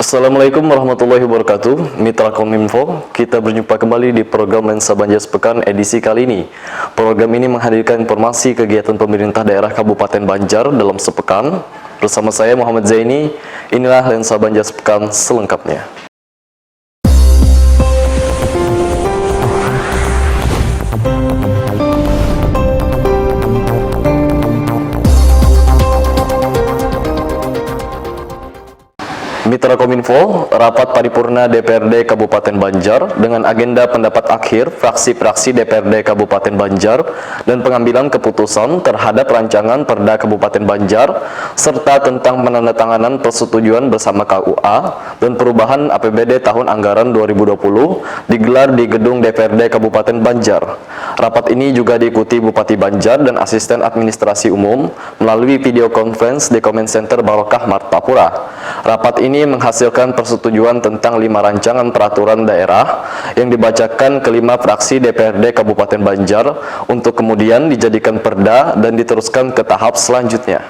Assalamualaikum warahmatullahi wabarakatuh. Mitra Kominfo, kita berjumpa kembali di program Lensa Banjar Sepekan edisi kali ini. Program ini menghadirkan informasi kegiatan pemerintah daerah Kabupaten Banjar dalam sepekan. Bersama saya Muhammad Zaini, inilah Lensa Banjar Sepekan selengkapnya. Mitra Kominfo, rapat paripurna DPRD Kabupaten Banjar dengan agenda pendapat akhir fraksi-fraksi DPRD Kabupaten Banjar dan pengambilan keputusan terhadap rancangan Perda Kabupaten Banjar serta tentang penandatanganan persetujuan bersama KUA dan perubahan APBD tahun anggaran 2020 digelar di gedung DPRD Kabupaten Banjar. Rapat ini juga diikuti Bupati Banjar dan Asisten Administrasi Umum melalui video conference di Comment Center Barokah Martapura. Rapat ini menghasilkan persetujuan tentang 5 rancangan peraturan daerah yang dibacakan kelima fraksi DPRD Kabupaten Banjar untuk kemudian dijadikan perda dan diteruskan ke tahap selanjutnya.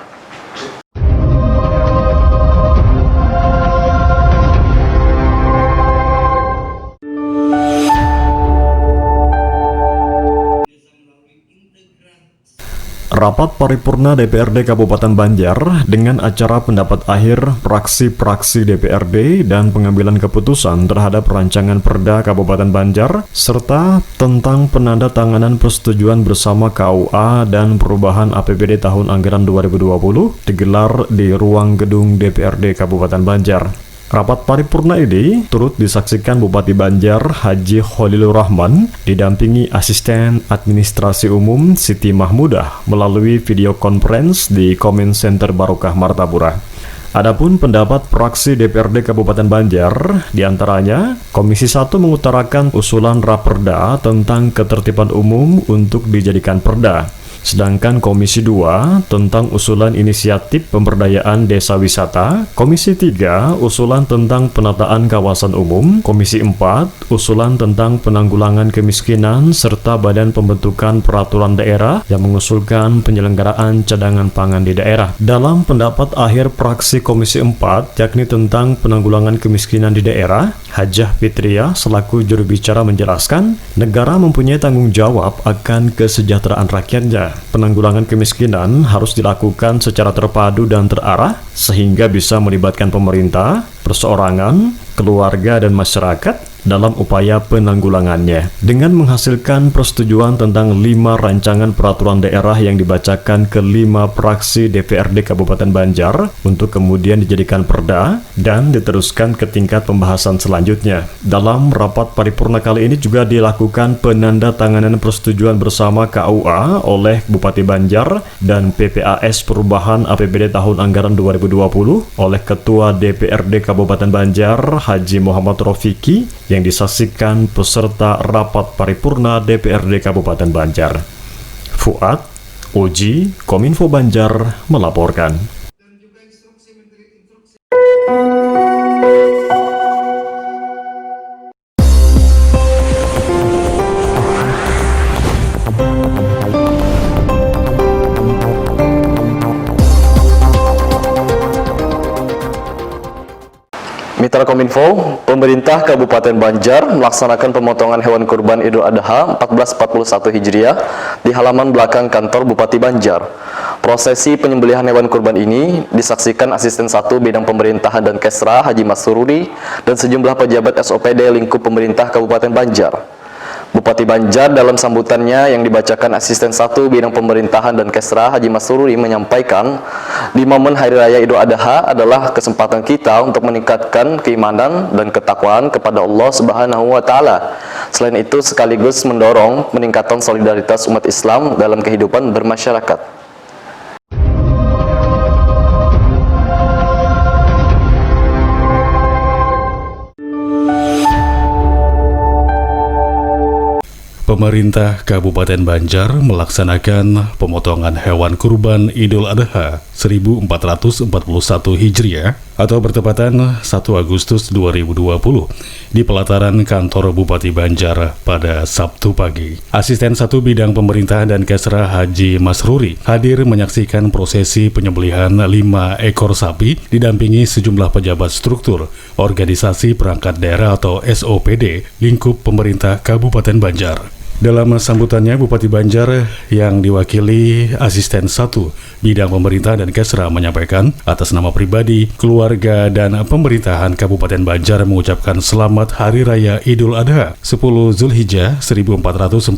Rapat paripurna DPRD Kabupaten Banjar dengan acara pendapat akhir fraksi-fraksi DPRD dan pengambilan keputusan terhadap rancangan Perda Kabupaten Banjar serta tentang penandatanganan persetujuan bersama KUA dan perubahan APBD tahun anggaran 2020 digelar di ruang gedung DPRD Kabupaten Banjar. Rapat paripurna ini turut disaksikan Bupati Banjar Haji Khalilur Rahman didampingi Asisten Administrasi Umum Siti Mahmudah melalui video conference di Comment Center Barokah Martapura. Adapun pendapat fraksi DPRD Kabupaten Banjar, diantaranya Komisi 1 mengutarakan usulan Raperda tentang ketertiban umum untuk dijadikan perda. Sedangkan Komisi 2 tentang usulan inisiatif pemberdayaan desa wisata, Komisi 3 usulan tentang penataan kawasan umum, Komisi 4 usulan tentang penanggulangan kemiskinan serta Badan Pembentukan Peraturan Daerah yang mengusulkan penyelenggaraan cadangan pangan di daerah. Dalam pendapat akhir fraksi Komisi 4 yakni tentang penanggulangan kemiskinan di daerah, Hajah Fitriah selaku juru bicara menjelaskan, negara mempunyai tanggung jawab akan kesejahteraan rakyatnya. Penanggulangan kemiskinan harus dilakukan secara terpadu dan terarah sehingga bisa melibatkan pemerintah, perseorangan, keluarga, dan masyarakat dalam upaya penanggulangannya. Dengan menghasilkan persetujuan tentang 5 rancangan peraturan daerah yang dibacakan ke 5 fraksi DPRD Kabupaten Banjar untuk kemudian dijadikan perda dan diteruskan ke tingkat pembahasan selanjutnya. Dalam rapat paripurna kali ini juga dilakukan penandatanganan persetujuan bersama KUA oleh Bupati Banjar dan PPAS perubahan APBD tahun anggaran 2020 oleh Ketua DPRD Kabupaten Banjar Haji Muhammad Rofiki yang disaksikan peserta rapat paripurna DPRD Kabupaten Banjar. Fuad, Oji, Kominfo Banjar melaporkan. Mitra Kominfo, pemerintah Kabupaten Banjar melaksanakan pemotongan hewan kurban Idul Adha 1441 Hijriah di halaman belakang kantor Bupati Banjar. Prosesi penyembelihan hewan kurban ini disaksikan Asisten 1 Bidang Pemerintahan dan Kesra Haji Mas Sururi dan sejumlah pejabat SOPD lingkup pemerintah Kabupaten Banjar. Bupati Banjar dalam sambutannya yang dibacakan Asisten 1 Bidang Pemerintahan dan Kesra Haji Mas Sururi menyampaikan, di momen Hari Raya Idul Adha adalah kesempatan kita untuk meningkatkan keimanan dan ketakwaan kepada Allah Subhanahu wa Ta'ala. Selain itu sekaligus mendorong peningkatan solidaritas umat Islam dalam kehidupan bermasyarakat. Pemerintah Kabupaten Banjar melaksanakan pemotongan hewan kurban Idul Adha 1441 Hijriah atau bertepatan 1 Agustus 2020 di pelataran kantor Bupati Banjar pada Sabtu pagi. Asisten 1 Bidang Pemerintahan dan Kesra Haji Masruri hadir menyaksikan prosesi penyembelihan 5 ekor sapi didampingi sejumlah pejabat struktur organisasi perangkat daerah atau SOPD lingkup pemerintah Kabupaten Banjar. Dalam sambutannya, Bupati Banjar yang diwakili Asisten 1 Bidang Pemerintah dan Kesra menyampaikan atas nama pribadi, keluarga, dan pemerintahan Kabupaten Banjar mengucapkan selamat Hari Raya Idul Adha 10 Zulhijjah 1441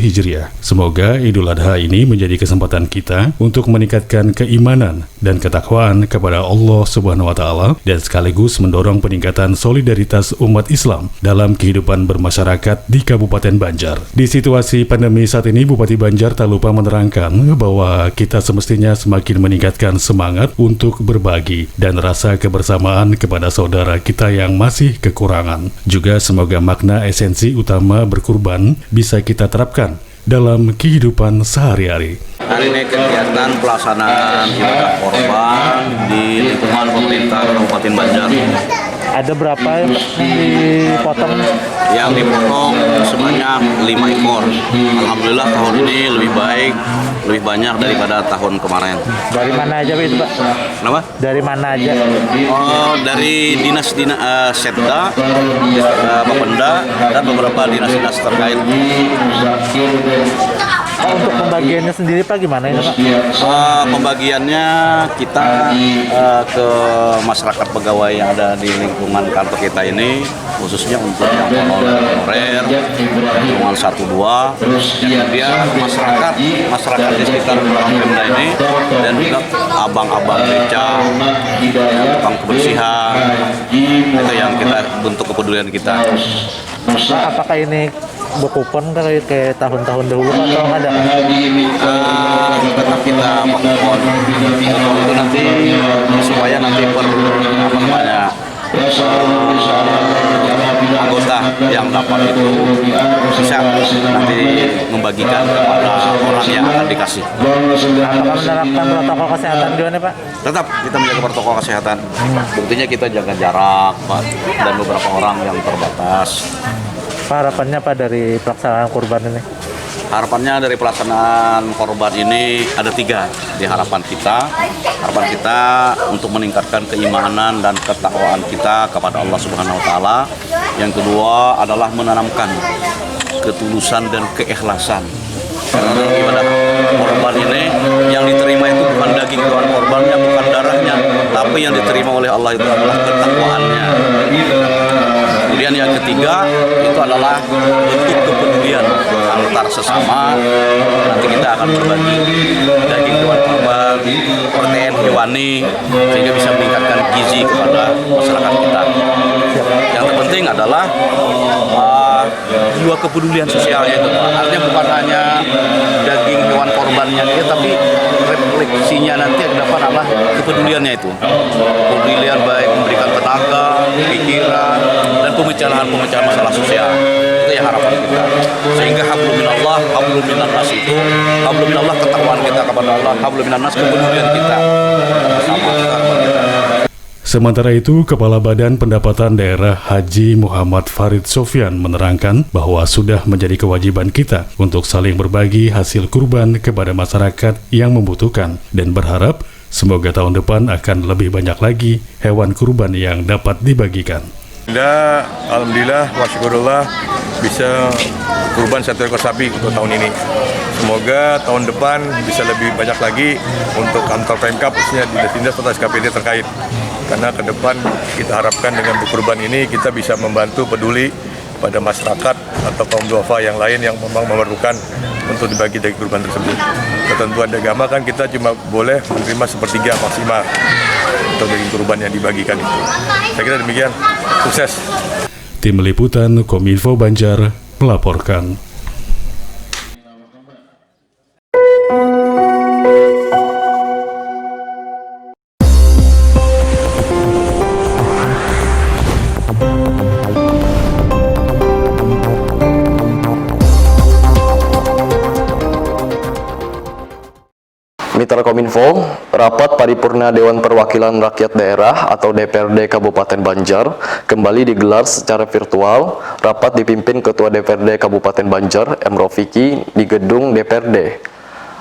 Hijriah. Semoga Idul Adha ini menjadi kesempatan kita untuk meningkatkan keimanan dan ketakwaan kepada Allah Subhanahu wa Ta'ala dan sekaligus mendorong peningkatan solidaritas umat Islam dalam kehidupan bermasyarakat di Kabupaten Banjar. Di situasi pandemi saat ini, Bupati Banjar tak lupa menerangkan bahwa kita semestinya semakin meningkatkan semangat untuk berbagi dan rasa kebersamaan kepada saudara kita yang masih kekurangan. Juga semoga makna esensi utama berkurban bisa kita terapkan dalam kehidupan sehari-hari. Hari ini kegiatan pelaksanaan ibadah korban di lingkungan pemerintah Kabupaten Banjar. Ada berapa yang dipotong? Yang dipotong sebanyak 5 ekor. Alhamdulillah tahun ini lebih baik, lebih banyak daripada tahun kemarin. Dari mana aja itu, Pak? Kenapa? Dari mana aja? Dari dinas Setda, Bapenda, dan beberapa dinas-dinas terkait. Untuk pembagiannya sendiri, Pak, gimana ini, Pak? Pembagiannya kita ke masyarakat pegawai yang ada di lingkungan kantor kita ini, khususnya untuk yang honorer, lingkungan 1-2, kemudian masyarakat di sekitar Pemda ini, dan juga abang-abang beca, tukang kebersihan, itu yang kita bentuk kepedulian kita. Pak, apakah ini berkupon kayak tahun-tahun dahulu atau ada? Tetap kita mohon itu nanti supaya nanti anggota yang dapat itu bisa nanti membagikan kepada orang yang akan dikasih. Apakah menerapkan protokol kesehatan juga nih, Pak? Tetap kita menjaga protokol kesehatan. Buktinya kita jaga jarak, Pak, dan beberapa orang yang terbatas. Pak, harapannya Pak dari pelaksanaan kurban ini? Harapannya dari pelaksanaan korban ini ada 3 di harapan kita. Harapan kita untuk meningkatkan keimanan dan ketakwaan kita kepada Allah Subhanahu wa Ta'ala. Yang kedua adalah menanamkan ketulusan dan keikhlasan. Karena dalam ibadah korban ini yang diterima itu bukan daging hewan korbannya, bukan darahnya, tapi yang diterima oleh Allah itu adalah ketakwaannya. Kemudian yang ketiga itu adalah bentuk kepedulian antar sesama. Nanti kita akan berbagi daging hewan kurban, protein hewani, sehingga bisa meningkatkan gizi kepada masyarakat kita. Yang terpenting adalah jiwa kepedulian sosialnya itu, Pak. Artinya bukan hanya daging hewan korbannya dia, tapi refleksinya nanti ke depan adalah kepeduliannya itu. Kepedulian baik memberikan tenaga, pikiran, dan pemecahan masalah sosial. Itu yang harapan kita. Sehingga hablum minallah, hablum minannas itu, hablum minallah ketakwaan kita kepada Allah, hablum minannas kepedulian kita bersama ketakwaan kita. Sementara itu, Kepala Badan Pendapatan Daerah Haji Muhammad Farid Sofyan menerangkan bahwa sudah menjadi kewajiban kita untuk saling berbagi hasil kurban kepada masyarakat yang membutuhkan dan berharap semoga tahun depan akan lebih banyak lagi hewan kurban yang dapat dibagikan. Alhamdulillah, wa syukurullah bisa kurban 1 ekor sapi untuk tahun ini. Semoga tahun depan bisa lebih banyak lagi untuk kantor Pemkab, khususnya dinas-dinas atau SKPD terkait. Karena ke depan kita harapkan dengan berkurban ini kita bisa membantu peduli pada masyarakat atau kaum duafa yang lain yang memang memerlukan untuk dibagi daging kurban tersebut. Ketentuan agama kan kita cuma boleh menerima 1/3 maksimal untuk daging kurban yang dibagikan itu. Saya kira demikian. Sukses. Tim Liputan Kominfo Banjar melaporkan. Mitra Mitra Kominfo, rapat paripurna Dewan Perwakilan Rakyat Daerah atau DPRD Kabupaten Banjar kembali digelar secara virtual. Rapat dipimpin Ketua DPRD Kabupaten Banjar, M. Rofiki, di gedung DPRD.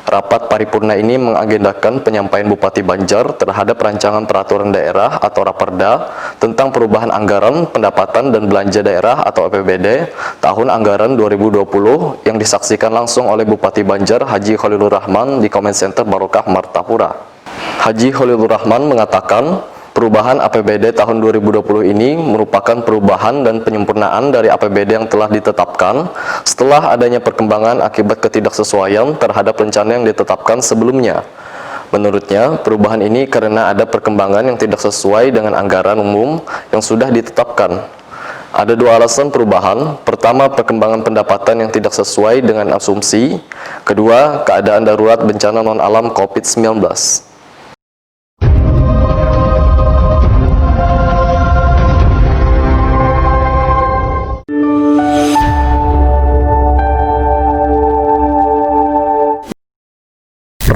Rapat paripurna ini mengagendakan penyampaian Bupati Banjar terhadap rancangan peraturan daerah atau Raperda tentang perubahan anggaran pendapatan dan belanja daerah atau APBD tahun anggaran 2020 yang disaksikan langsung oleh Bupati Banjar Haji Khalilur Rahman di Comment Center Barokah Martapura. Haji Khalilur Rahman mengatakan, perubahan APBD tahun 2020 ini merupakan perubahan dan penyempurnaan dari APBD yang telah ditetapkan setelah adanya perkembangan akibat ketidaksesuaian terhadap rencana yang ditetapkan sebelumnya. Menurutnya, perubahan ini karena ada perkembangan yang tidak sesuai dengan anggaran umum yang sudah ditetapkan. Ada dua alasan perubahan. Pertama, perkembangan pendapatan yang tidak sesuai dengan asumsi. Kedua, keadaan darurat bencana non-alam COVID-19.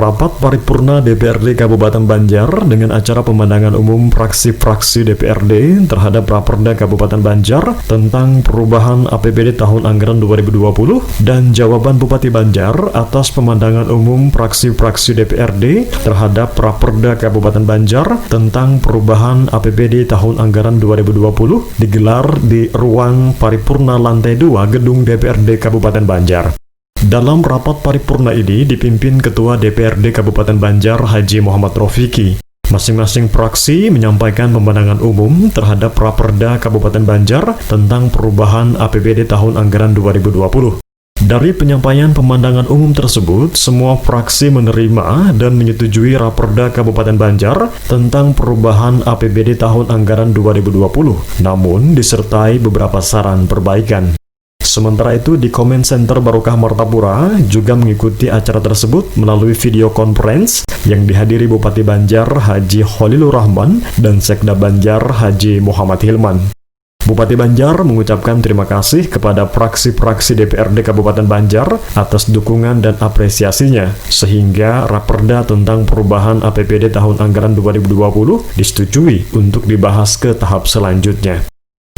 Rapat paripurna DPRD Kabupaten Banjar dengan acara pemandangan umum fraksi-fraksi DPRD terhadap Raperda Kabupaten Banjar tentang perubahan APBD tahun anggaran 2020 dan jawaban Bupati Banjar atas pemandangan umum fraksi-fraksi DPRD terhadap Raperda Kabupaten Banjar tentang perubahan APBD tahun anggaran 2020 digelar di ruang paripurna lantai 2 gedung DPRD Kabupaten Banjar. Dalam rapat paripurna ini dipimpin Ketua DPRD Kabupaten Banjar Haji Muhammad Rofiki. Masing-masing fraksi menyampaikan pemandangan umum terhadap Raperda Kabupaten Banjar tentang perubahan APBD tahun anggaran 2020. Dari penyampaian pemandangan umum tersebut, semua fraksi menerima dan menyetujui Raperda Kabupaten Banjar tentang perubahan APBD tahun anggaran 2020, namun disertai beberapa saran perbaikan. Sementara itu, di Comment Center Barokah Martapura juga mengikuti acara tersebut melalui video conference yang dihadiri Bupati Banjar Haji Khalilur Rahman dan Sekda Banjar Haji Muhammad Hilman. Bupati Banjar mengucapkan terima kasih kepada fraksi-fraksi DPRD Kabupaten Banjar atas dukungan dan apresiasinya, sehingga Raperda tentang perubahan APBD tahun anggaran 2020 disetujui untuk dibahas ke tahap selanjutnya.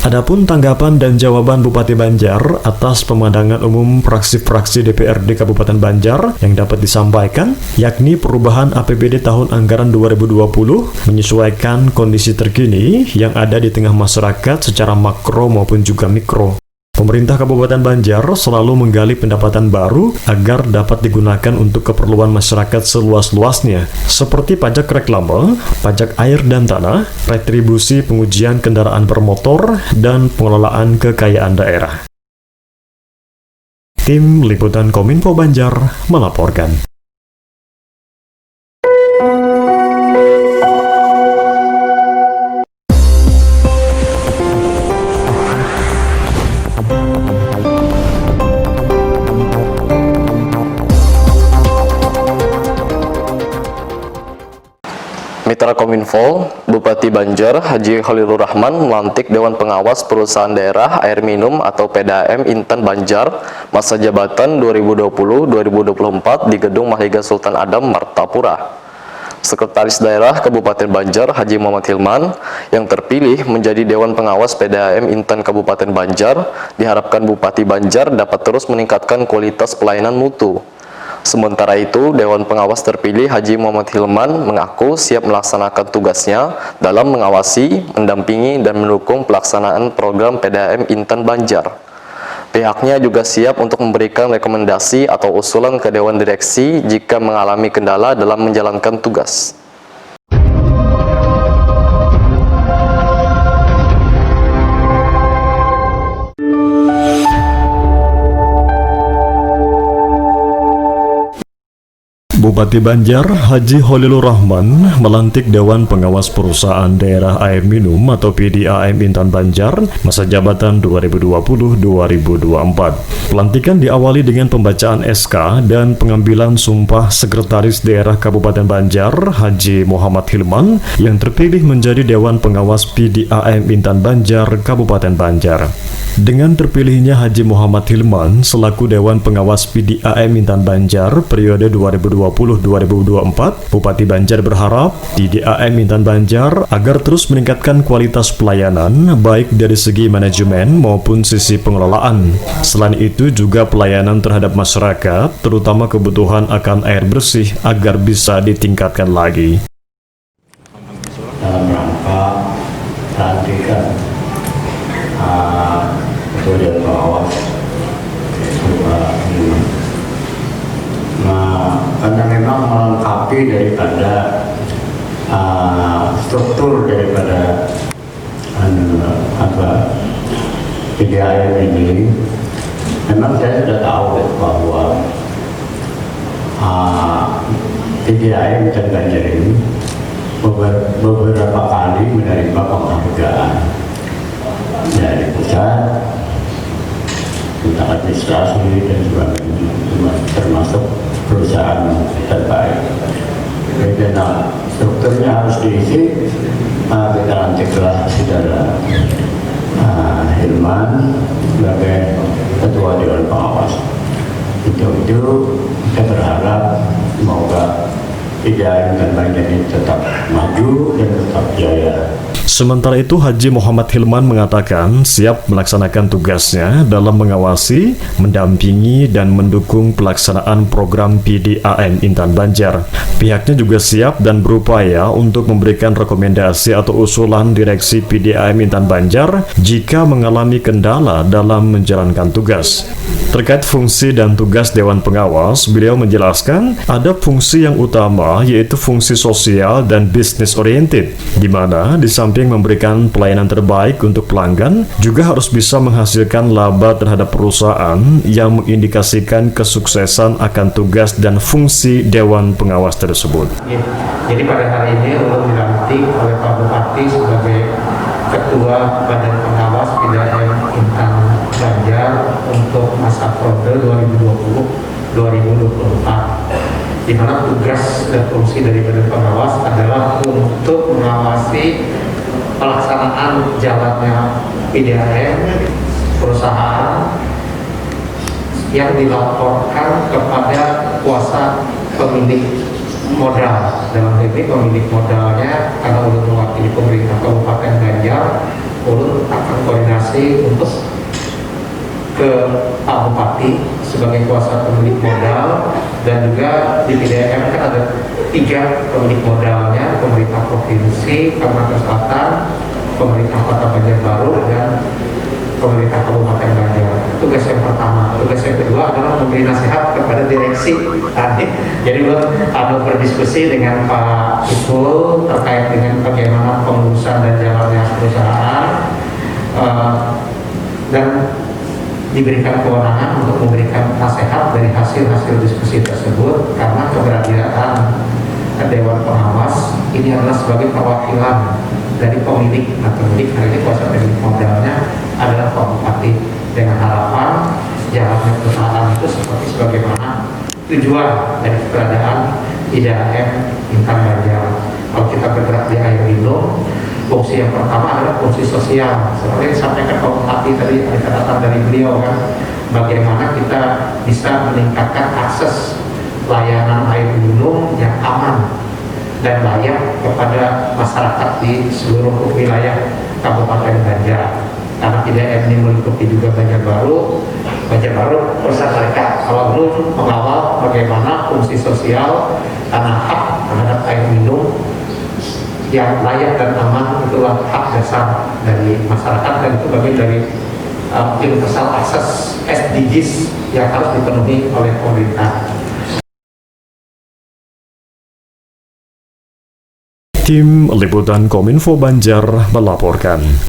Adapun tanggapan dan jawaban Bupati Banjar atas pemandangan umum fraksi-fraksi DPRD Kabupaten Banjar yang dapat disampaikan, yakni perubahan APBD tahun anggaran 2020 menyesuaikan kondisi terkini yang ada di tengah masyarakat secara makro maupun juga mikro. Pemerintah Kabupaten Banjar selalu menggali pendapatan baru agar dapat digunakan untuk keperluan masyarakat seluas-luasnya, seperti pajak reklame, pajak air dan tanah, retribusi pengujian kendaraan bermotor, dan pengelolaan kekayaan daerah. Tim Liputan Kominfo Banjar melaporkan. Mitra Kominfo, Bupati Banjar Haji Khalilur Rahman melantik Dewan Pengawas Perusahaan Daerah Air Minum atau PDAM Intan Banjar masa jabatan 2020-2024 di Gedung Mahliga Sultan Adam, Martapura. Sekretaris Daerah Kabupaten Banjar Haji Muhammad Hilman yang terpilih menjadi Dewan Pengawas PDAM Intan Kabupaten Banjar diharapkan Bupati Banjar dapat terus meningkatkan kualitas pelayanan mutu. Sementara itu, Dewan Pengawas terpilih Haji Muhammad Hilman mengaku siap melaksanakan tugasnya dalam mengawasi, mendampingi, dan mendukung pelaksanaan program PDAM Intan Banjar. Pihaknya juga siap untuk memberikan rekomendasi atau usulan ke Dewan Direksi jika mengalami kendala dalam menjalankan tugas. Bupati Banjar Haji Khalilur Rahman melantik Dewan Pengawas Perusahaan Daerah Air Minum atau PDAM Intan Banjar masa jabatan 2020-2024. Pelantikan diawali dengan pembacaan SK dan pengambilan sumpah Sekretaris Daerah Kabupaten Banjar Haji Muhammad Hilman yang terpilih menjadi Dewan Pengawas PDAM Intan Banjar Kabupaten Banjar. Dengan terpilihnya Haji Muhammad Hilman selaku Dewan Pengawas PDAM Intan Banjar periode 2020 2020-2024, Bupati Banjar berharap PDAM Intan Banjar agar terus meningkatkan kualitas pelayanan baik dari segi manajemen maupun sisi pengelolaan. Selain itu juga pelayanan terhadap masyarakat, terutama kebutuhan akan air bersih agar bisa ditingkatkan lagi. Dalam rangka pelantikan Ketua Dewan Pengawas karena memang melengkapi daripada struktur daripada PDAM ini. Memang saya sudah tahu bahwa PDAM Intan Banjar ini beberapa kali menerima penghargaan dari pusat tentang administrasi dan sebagainya, termasuk perusahaan terbaik. Karena strukturnya harus diisi, kita lantiklah saudara Hilman sebagai Ketua Dewan Pengawas. Itu kita berharap semoga PDAM Intan Banjar ini tetap maju dan tetap jaya. Sementara itu, Haji Muhammad Hilman mengatakan siap melaksanakan tugasnya dalam mengawasi, mendampingi, dan mendukung pelaksanaan program PDAM Intan Banjar. Pihaknya juga siap dan berupaya untuk memberikan rekomendasi atau usulan direksi PDAM Intan Banjar jika mengalami kendala dalam menjalankan tugas. Terkait fungsi dan tugas Dewan Pengawas, beliau menjelaskan ada fungsi yang utama yaitu fungsi sosial dan bisnis oriented, di mana di samping memberikan pelayanan terbaik untuk pelanggan, juga harus bisa menghasilkan laba terhadap perusahaan yang mengindikasikan kesuksesan akan tugas dan fungsi Dewan Pengawas tersebut. Jadi pada hari ini ulun dilantik oleh Pak Bupati sebagai Ketua Badan Pengawas PDAM Intan Banjar untuk masa periode 2020-2024, di mana tugas dan fungsi dari Badan Pengawas adalah untuk mengawasi pelaksanaan jalannya PDAM perusahaan yang dilaporkan kepada kuasa pemilik modal. Dalam hal ini pemilik modalnya, karena ulun mewakili pemerintah Kabupaten Banjar, ulun akan koordinasi untuk ke Pak Bupati sebagai kuasa pemilik modal, dan juga di PDAM kan ada 3 pemilik modalnya: pemerintah provinsi Kalimantan Selatan, pemerintah Kota Banjarbaru, dan pemerintah Kabupaten Banjar. Tugas yang pertama. Tugas yang kedua adalah memberi nasihat kepada direksi tadi. Jadi ada berdiskusi dengan Pak Ipul terkait dengan bagaimana pengurusan dan jalannya perusahaan, dan diberikan kewenangan untuk memberikan nasihat dari hasil-hasil diskusi tersebut, karena keberadaan Dewan Pengawas ini adalah sebagai perwakilan dari pemilik. Nah, pemilik hari ini kuasa pemilik modalnya adalah Pak Bupati, dengan harapan jalannya perusahaan itu seperti sebagaimana tujuan dari keberadaan PDAM Intan Banjar. Kalau kita bergerak di air minum, fungsi yang pertama adalah fungsi sosial. Seperti yang disampaikan Pak Bupati tadi, ada catatan dari beliau kan, bagaimana kita bisa meningkatkan akses layanan air minum yang aman dan layak kepada masyarakat di seluruh wilayah Kabupaten Banjar. Karena PDAM ini meliputi juga Banjarbaru perusahaan mereka. Kalau belum mengawal bagaimana fungsi sosial karena hak terhadap air minum yang layak dan aman itulah hak dasar dari masyarakat, dan itu bagian dari universal access SDGs yang harus dipenuhi oleh pemerintah. Tim Liputan Kominfo Banjar melaporkan.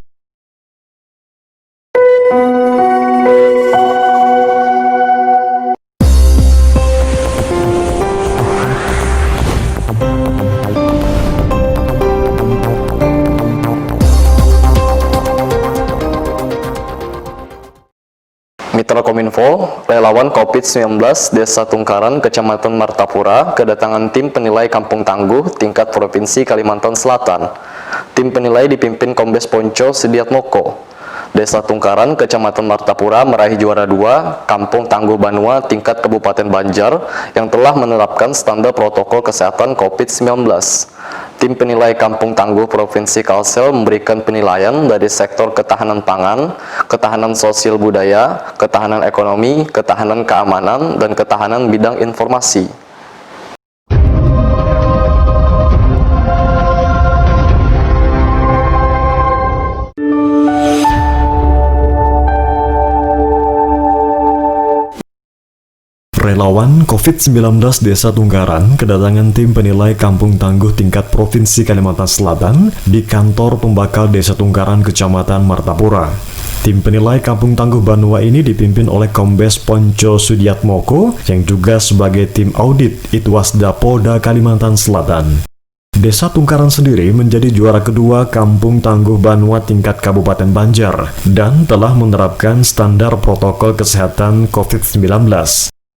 Mitra Kominfo, relawan COVID-19 Desa Tungkaran, Kecamatan Martapura, kedatangan tim penilai Kampung Tangguh tingkat Provinsi Kalimantan Selatan. Tim penilai dipimpin Kombes Ponco Sidiatmoko. Desa Tungkaran, Kecamatan Martapura meraih juara 2 Kampung Tangguh Banua tingkat Kabupaten Banjar yang telah menerapkan standar protokol kesehatan COVID-19. Tim penilai Kampung Tangguh Provinsi Kalsel memberikan penilaian dari sektor ketahanan pangan, ketahanan sosial budaya, ketahanan ekonomi, ketahanan keamanan, dan ketahanan bidang informasi. Relawan COVID-19 Desa Tungkaran kedatangan tim penilai Kampung Tangguh tingkat Provinsi Kalimantan Selatan di kantor pembakal Desa Tungkaran Kecamatan Martapura. Tim penilai Kampung Tangguh Banua ini dipimpin oleh Kombes Ponco Sudiatmoko yang juga sebagai tim audit Itwasda Polda Kalimantan Selatan. Desa Tungkaran sendiri menjadi juara kedua Kampung Tangguh Banua tingkat Kabupaten Banjar dan telah menerapkan standar protokol kesehatan COVID-19.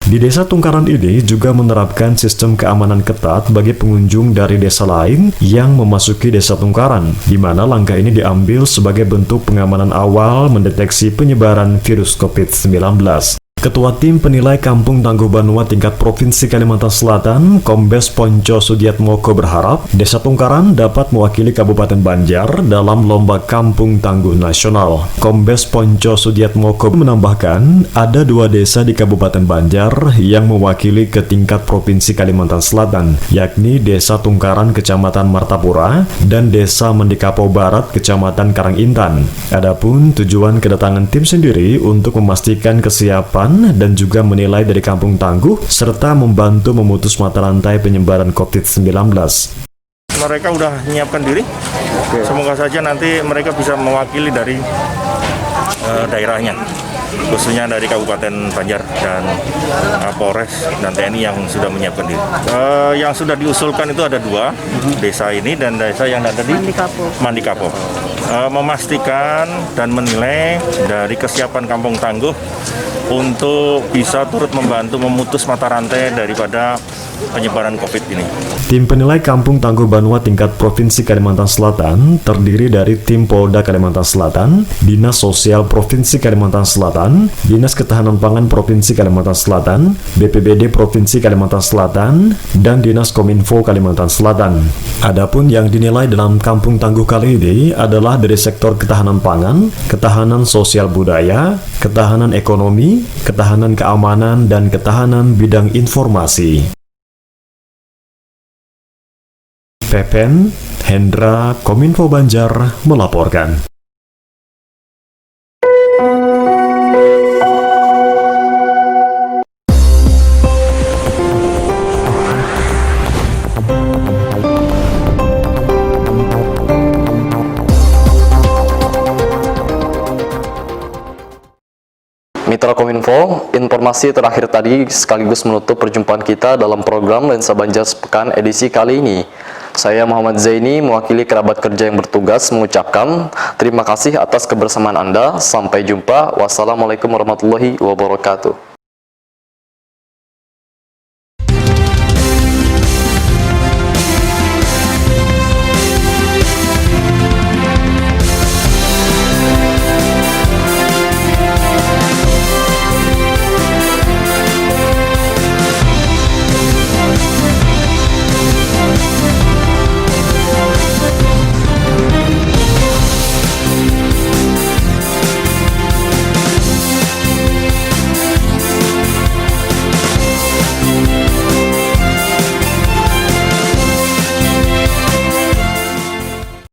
Di Desa Tungkaran ini juga menerapkan sistem keamanan ketat bagi pengunjung dari desa lain yang memasuki Desa Tungkaran, di mana langkah ini diambil sebagai bentuk pengamanan awal mendeteksi penyebaran virus COVID-19. Ketua Tim Penilai Kampung Tangguh Banua tingkat Provinsi Kalimantan Selatan, Kombes Ponco Sudiatmoko berharap Desa Tungkaran dapat mewakili Kabupaten Banjar dalam Lomba Kampung Tangguh Nasional. Kombes Ponco Sudiatmoko menambahkan, ada 2 desa di Kabupaten Banjar yang mewakili ke tingkat Provinsi Kalimantan Selatan, yakni Desa Tungkaran Kecamatan Martapura dan Desa Mendikapo Barat Kecamatan Karangintan. Adapun tujuan kedatangan tim sendiri untuk memastikan kesiapan dan juga menilai dari Kampung Tangguh serta membantu memutus mata rantai penyebaran COVID-19. Mereka udah menyiapkan diri. Semoga saja nanti mereka bisa mewakili dari daerahnya, khususnya dari Kabupaten Banjar dan Polres dan TNI yang sudah menyiapkan diri. Yang sudah diusulkan itu ada 2 desa ini dan desa yang ada di Mandikapo. Memastikan dan menilai dari kesiapan Kampung Tangguh untuk bisa turut membantu memutus mata rantai daripada penyebaran COVID ini. Tim penilai Kampung Tangguh Banua tingkat Provinsi Kalimantan Selatan terdiri dari tim Polda Kalimantan Selatan, Dinas Sosial Provinsi Kalimantan Selatan, Dinas Ketahanan Pangan Provinsi Kalimantan Selatan, BPBD Provinsi Kalimantan Selatan, dan Dinas Kominfo Kalimantan Selatan. Adapun yang dinilai dalam Kampung Tangguh kali ini adalah dari sektor ketahanan pangan, ketahanan sosial budaya, ketahanan ekonomi, ketahanan keamanan, dan ketahanan bidang informasi. Pepen, Hendra, Kominfo Banjar melaporkan. Mitra Kominfo, informasi terakhir tadi sekaligus menutup perjumpaan kita dalam program Lensa Banjar Sepekan edisi kali ini. Saya Muhammad Zaini mewakili kerabat kerja yang bertugas mengucapkan terima kasih atas kebersamaan Anda. Sampai jumpa. Wassalamualaikum warahmatullahi wabarakatuh.